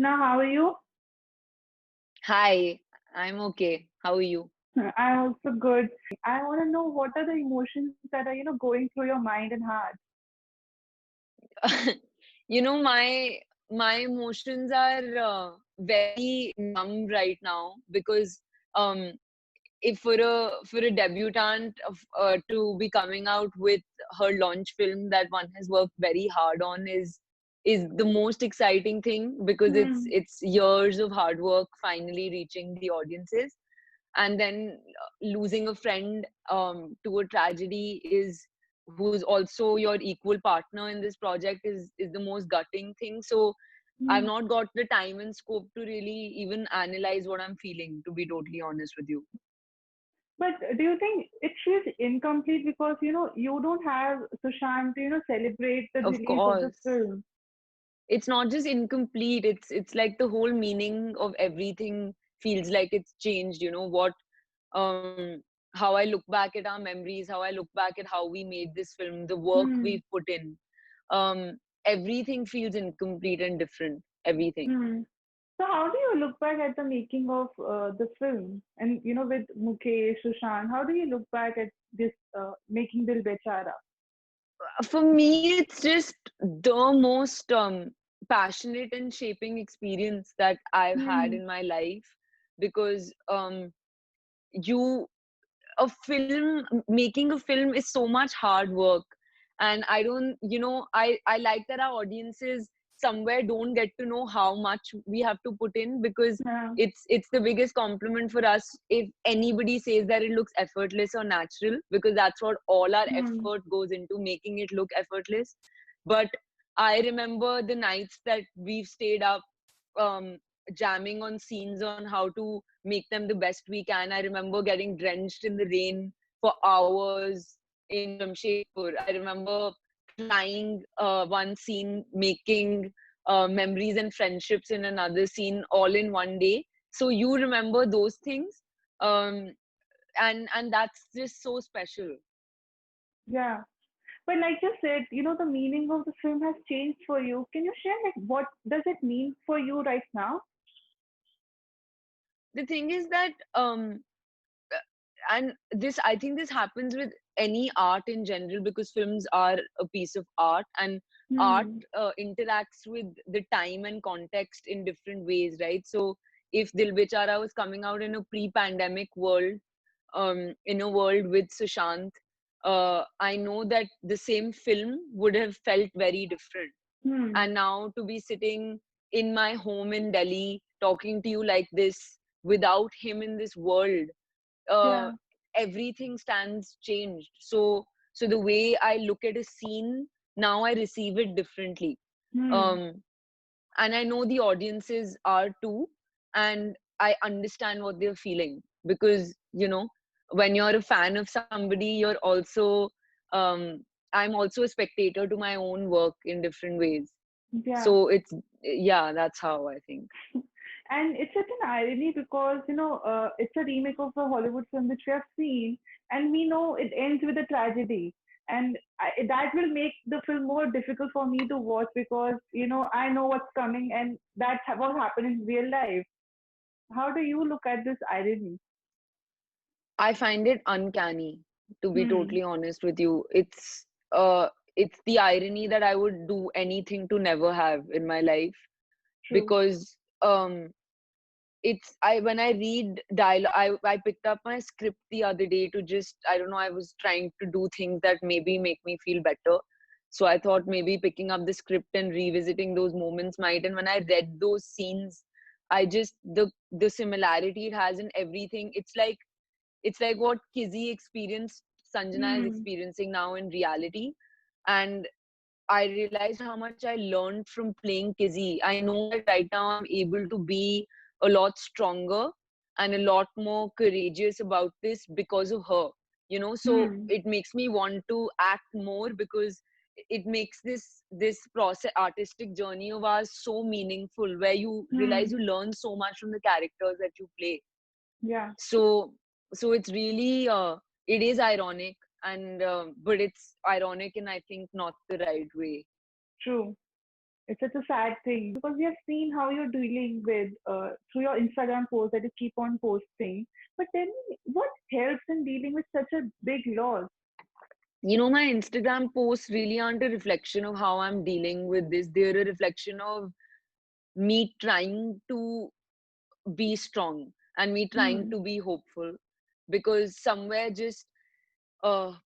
Sanjana, how are you? Hi, I'm okay. How are you? I'm also good. I want to know what are the emotions that are, going through your mind and heart. My emotions are very numb right now because um, if for a debutante to be coming out with her launch film that one has worked very hard on is the most exciting thing because Hmm. it's years of hard work finally reaching the audiences, and then losing a friend to a tragedy is who's also your equal partner in this project is the most gutting thing. So I've Hmm. not got the time and scope to really even analyze what I'm feeling, to be totally honest with you. But do you think it feels incomplete because, you don't have Sushant to, celebrate the Of release of the course, film? it's not just incomplete, it's like the whole meaning of everything feels like it's changed. What um how I look back at our memories, how I look back at how we made this film, the work Hmm. we've put in, everything feels incomplete and different. Everything. Hmm. So how do you look back at the making of the film? And, with Mukesh, Sushant, how do you look back at this making Dil Bechara? For me, it's just the most passionate and shaping experience that I've had Hmm. in my life, because you a film making a film is so much hard work. And I don't you know I like that our audiences somewhere don't get to know how much we have to put in, because Yeah. it's the biggest compliment for us if anybody says that it looks effortless or natural, because that's what all our Hmm. effort goes into, making it look effortless. But I remember the nights that we've stayed up, um jamming on scenes on how to make them the best we can. I remember getting drenched in the rain for hours in Jamshedpur. I remember crying one scene, making memories and friendships in another scene, all in one day. So you remember those things, um, and that's just so special. Yeah. But like you said, the meaning of the film has changed for you. Can you share like what does it mean for you right now? The thing is that and this I think this happens with any art in general, because films are a piece of art, and art Hmm. interacts with the time and context in different ways, right? So if Dil Bechara was coming out in a pre-pandemic world, in a world with Sushant, I know that the same film would have felt very different. Hmm. And now to be sitting in my home in Delhi talking to you like this, without him in this world, uh, Yeah. everything stands changed. So the way I look at a scene now, I receive it differently. Hmm. um and I know the audiences are too, and I understand what they're feeling, because when you're a fan of somebody, you're also um I'm also a spectator to my own work in different ways. Yeah. So it's, yeah, that's how I think. And it's such an irony because, it's a remake of a Hollywood film which we have seen, and we know it ends with a tragedy. And that will make the film more difficult for me to watch because, I know what's coming and that's what happened in real life. How do you look at this irony? I find it uncanny, to be Hmm. totally honest with you. It's the irony that I would do anything to never have in my life, True. because it's I when I read dialogue, I picked up my script the other day to just, I don't know, I was trying to do things that maybe make me feel better. So I thought maybe picking up the script and revisiting those moments might. And when I read those scenes, I just the similarity it has in everything. It's like what Kizzy experienced, Sanjana is Hmm. experiencing now in reality. And I realized how much I learned from playing Kizzy. I know that right now I'm able to be a lot stronger and a lot more courageous about this because of her. So Hmm. it makes me want to act more, because it makes this process artistic journey of ours so meaningful, where you realize Hmm. you learn so much from the characters that you play. Yeah. So it's really it is ironic, and but it's ironic in, I think, not the right way. True. It's such a sad thing because we have seen how you're dealing with through your Instagram posts that you keep on posting. But tell me, what helps in dealing with such a big loss? My Instagram posts really aren't a reflection of how I'm dealing with this. They're a reflection of me trying to be strong and me trying Hmm. to be hopeful, because somewhere just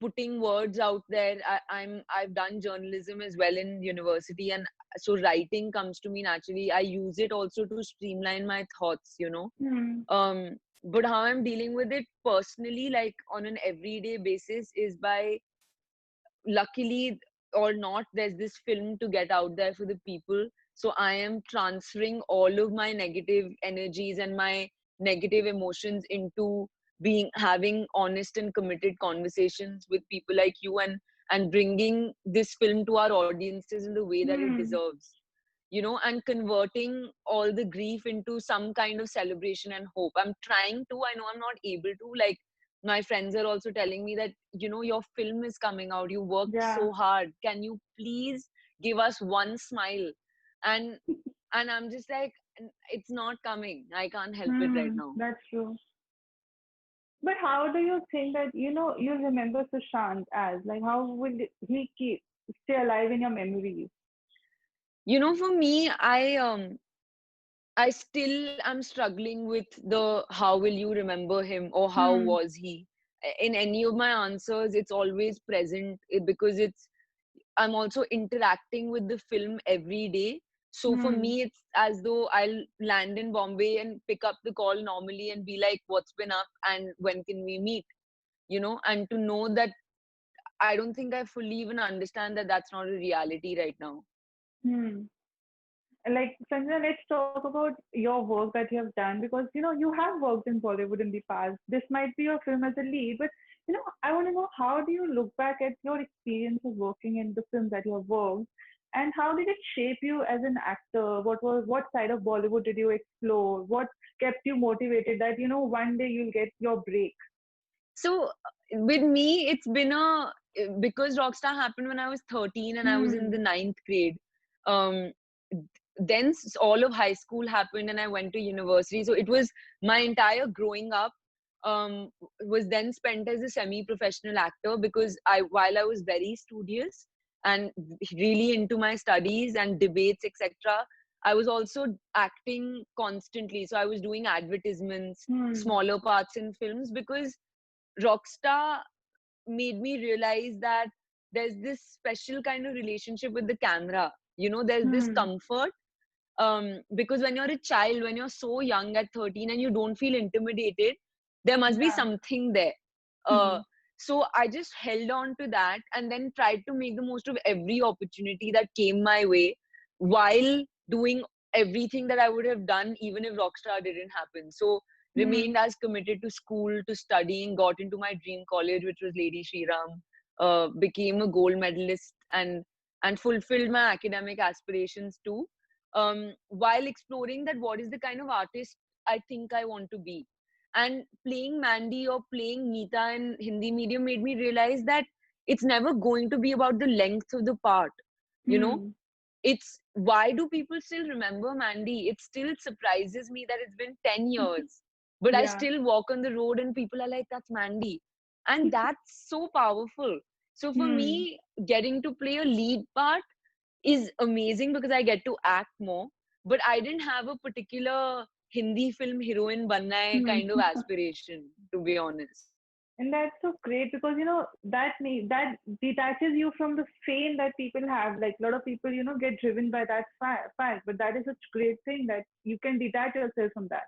putting words out there. I've done journalism as well in university, and so writing comes to me naturally. I use it also to streamline my thoughts. Hmm. um but how I'm dealing with it personally, like on an everyday basis, is by, luckily or not, there's this film to get out there for the people. So I am transferring all of my negative energies and my negative emotions into being having honest and committed conversations with people like you, and bringing this film to our audiences in the way that it Hmm. deserves, and converting all the grief into some kind of celebration and hope. I'm trying to. I know I'm not able to. Like, my friends are also telling me that, your film is coming out. You worked Yeah. so hard. Can you please give us one smile? And I'm just like, it's not coming. I can't help it right Hmm. now. That's true. But how do you think that you remember Sushant as like how will he keep stay alive in your memories? For me, I still am struggling with the how will you remember him, or how Hmm. was he. In any of my answers, it's always present, because I'm also interacting with the film every day. So for Hmm. me, it's as though I'll land in Bombay and pick up the call normally and be like, what's been up and when can we meet? And to know that, I don't think I fully even understand that that's not a reality right now. Hmm. Like Sanjana, let's talk about your work that you have done because you have worked in Bollywood in the past. This might be your film as a lead, but I want to know how do you look back at your experience of working in the films that you have worked, and how did it shape you as an actor? What side of Bollywood did you explore? What kept you motivated that one day you'll get your break? So with me, it's been because Rockstar happened when I was 13 and I was in Hmm. the ninth grade. Um, then all of high school happened and I went to university. So it was my entire growing up was then spent as a semi-professional actor, because while I was very studious and really into my studies and debates, etc., I was also acting constantly. So I was doing advertisements, Hmm. smaller parts in films, because Rockstar made me realize that there's this special kind of relationship with the camera. There's this Hmm. comfort, because when you're a child, when you're so young at 13 and you don't feel intimidated, there must be Yeah. something there. uh, Hmm. so I just held on to that and then tried to make the most of every opportunity that came my way, while doing everything that I would have done even if Rockstar didn't happen. So Hmm. remained as committed to school, to studying, got into my dream college, which was Lady Shriram, became a gold medalist, and fulfilled my academic aspirations too, while exploring that what is the kind of artist I think I want to be. And playing Mandy or playing Meeta in Hindi medium made me realize that it's never going to be about the length of the part. You know, Hmm. it's why do people still remember Mandy? It still surprises me that it's been 10 years, but I Yeah. still walk on the road and people are like, that's Mandy. And that's so powerful. So for Hmm. me, getting to play a lead part is amazing because I get to act more. But I didn't have a particular Hindi film heroine banna hai Hmm. kind of aspiration, to be honest. And that's so great because that detaches you from the fame that people have. Like a lot of people get driven by that fact, but that is a great thing that you can detach yourself from that.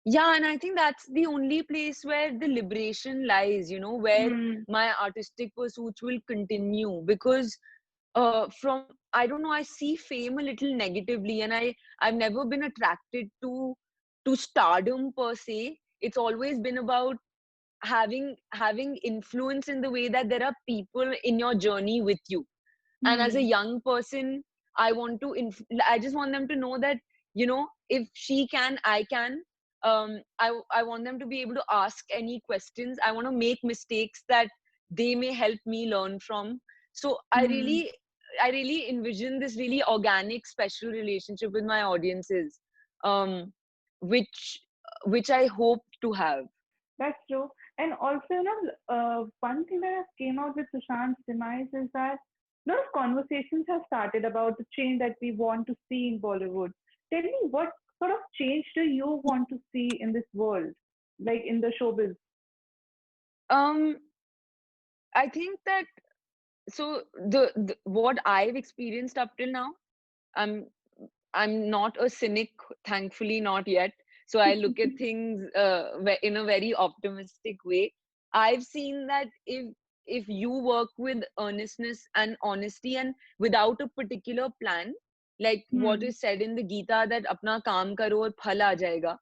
Yeah, and I think that's the only place where the liberation lies, where Hmm. my artistic pursuits will continue. Because from, I don't know, I see fame a little negatively, and I've never been attracted to stardom per se. It's always been about having influence in the way that there are people in your journey with you. And as a Hmm. young person, I just want them to know that, if she can, I can. I want them to be able to ask any questions. I want to make mistakes that they may help me learn from. So I Hmm. really I really envision this really organic, special relationship with my audiences, um, which which I hope to have. That's true. And also, one thing that has came out with Sushant's demise is that a lot of conversations have started about the change that we want to see in Bollywood. Tell me, what sort of change do you want to see in this world, like in the showbiz? Um, I think that the what I've experienced up till now, I'm I'm not a cynic, thankfully not yet. So I look at things in a very optimistic way. I've seen that if you work with earnestness and honesty and without a particular plan, like what Hmm. is said in the Gita, that apna kaam karo aur phal aa jayega.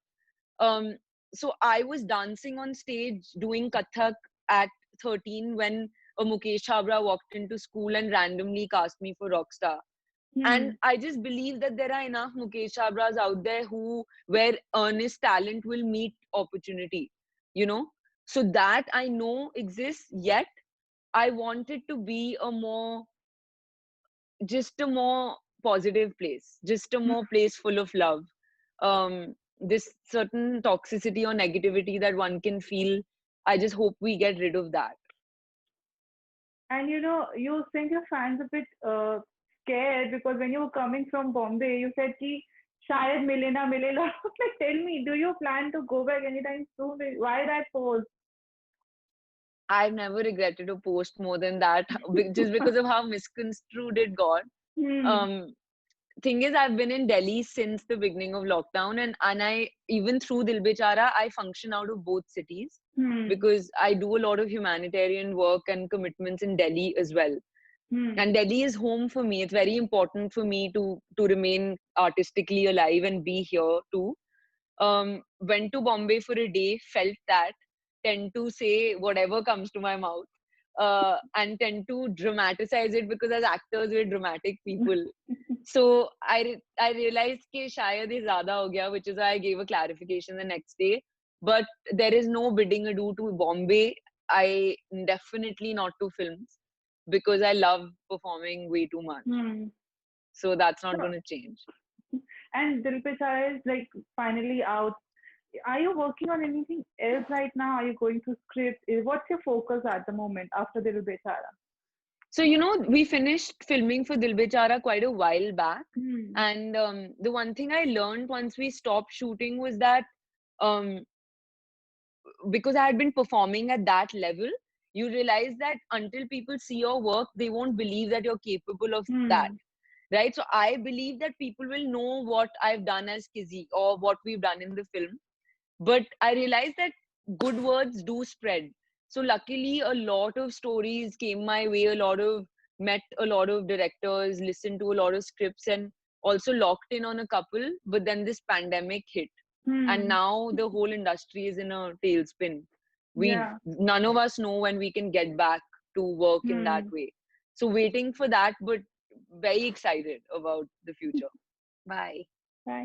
um so I was dancing on stage doing Kathak at 13 when a Mukesh Chabra walked into school and randomly cast me for Rockstar. And Hmm. I just believe that there are enough Mukesh Chabras out there who where earnest talent will meet opportunity, you know. So that I know exists, yet I want it to be a more, just a more positive place, just a more place full of love. This certain toxicity or negativity that one can feel, I just hope we get rid of that. And you think your fans a bit scared because when you were coming from Bombay, you said कि शायद मिले ना मिले like, tell me, do you plan to go back anytime soon? Why that pose? I've never regretted a post more than that, just because of how misconstrued it got. Hmm. Um, thing is, I've been in Delhi since the beginning of lockdown, and I, even through Dil Bechara, I function out of both cities Hmm. because I do a lot of humanitarian work and commitments in Delhi as well. Hmm. And Delhi is home for me. It's very important for me to remain artistically alive and be here too. Went to Bombay for a day, felt that, tend to say whatever comes to my mouth, and tend to dramatize it because as actors we're dramatic people. So I realized कि शायद ये ज़्यादा हो गया, which is why I gave a clarification the next day. But there is no bidding adieu to Bombay. I definitely not to films because I love performing way too much. Hmm. So that's not So, going to change. and Dil Pe Chara is like finally out. Are you working on anything else right now? Are you going through scripts? What's your focus at the moment after Dil Pe Chara? So, we finished filming for Dil Bechara quite a while back. Hmm. And the one thing I learned once we stopped shooting was that, um, because I had been performing at that level, you realize that until people see your work, they won't believe that you're capable of that. Hmm. Right? So I believe that people will know what I've done as Kizzy or what we've done in the film. But I realized that good words do spread. So luckily, a lot of stories came my way, met a lot of directors, listened to a lot of scripts, and also locked in on a couple. But then this pandemic hit, and Hmm. now the whole industry is in a tailspin. We Yeah. None of us know when we can get back to work in that Hmm. way. So waiting for that, but very excited about the future. Bye. Right.